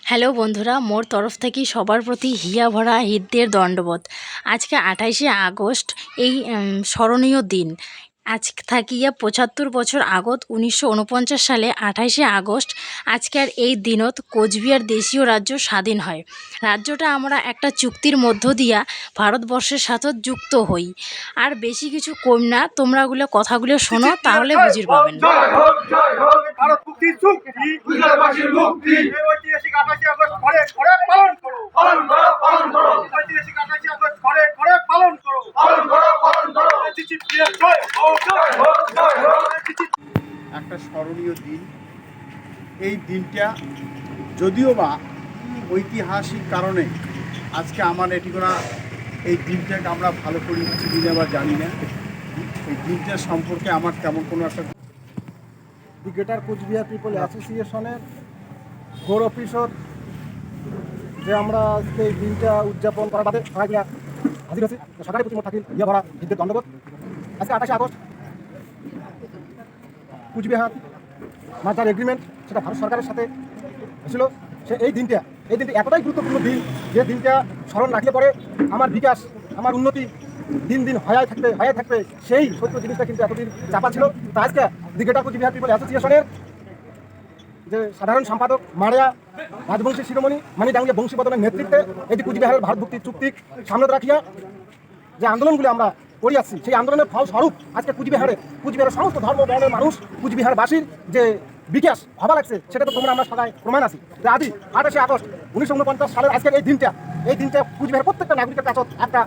Hello বন্ধুরা, মোর তরফ থেকে সবার প্রতি হিয়া ভরা হৃদয়ের দণ্ডবোধ। আজকে 28শে আগস্ট, এই স্মরণীয় দিন। আজ থাকিয়া 75 বছর আগত 1949 সালে 28শে আগস্ট আজকের এই দিনত কোচবিহার দেশীয় রাজ্য স্বাধীন হয়। রাজ্যটা আমরা একটা চুক্তির মধ্য দিয়া ভারতবর্ষের সাথে যুক্ত হই। আর বেশি কিছু কম না, তোমরাগুলো কথাগুলো শোনো, তাহলে বুঝির পাবেন। ভারত মুক্তির চুক্তি, গুজরাটবাসীর মুক্তি, এই ঐতিহাসিক 28শে আগস্ট ঘরে ঘরে পালন করো, পালন করো, পালন করো। ঐতিহাসিক 28শে আগস্ট ঘরে ঘরে পালন করো, পালন করো, পালন করো। চিচিপ্রিয়া জয় হোক, জয় হোক, জয় হোক। একটা স্মরণীয় দিন। এই দিনটা যদিও বা ঐতিহাসিক কারণে আজকে আমার এটিকোনা এই দিনটাকে আমরা ভালো করে চিনি না বা জানি না। এই দিনটা সম্পর্কে আমার তেমন কোনো একটা দি গ্রেটার কোচবিহার পিপল অ্যাসোসিয়েশনের গৌর অফিসর যে আমরা আজকে এই দিনটা উদযাপন করার বাদে সবাই হাজির হয়েছি। সরকারি প্রতি থাকিল ইয়া ভরা হৃদয়ের দণ্ডবোধ। আজকে 28শে আগস্ট কুচবিহার মার্জার এগ্রিমেন্ট সেটা ভারত সরকারের সাথে হয়েছিল। এই দিনটা এতটাই গুরুত্বপূর্ণ দিন যে দিনটা স্মরণ রাখলে পরে আমার বিকাশ, আমার উন্নতি দিন দিন হয়ে থাকবে সেই সত্য জিনিসটা কিন্তু এতদিন চাপা ছিল। তা আজকে দি গ্রেটার কোচবিহার পিপল অ্যাসোসিয়েশনের যে সাধারণ সম্পাদক মারিয়া রাজবংশী শিরোমণি মানি ডাঙ্গিয়া বংশীবদনের নেতৃত্বে এই যে কুচবিহারের ভারত মুক্তির চুক্তি সামনে রাখিয়া যে আন্দোলনগুলি আমরা করে আসছি, সেই আন্দোলনের ফলস্বরূপ আজকে কুচবিহারের সমস্ত ধর্ম বর্ণের মানুষ কুচবিহারবাসীর যে বিকাশ হওয়া লাগছে সেটা তো তোমরা আমরা সবাই প্রমাণ আছি। যে আজ 28শে আগস্ট 1949 সালের আজকের এই দিনটা কুচবিহারের প্রত্যেকটা নাগরিকের কাছে একটা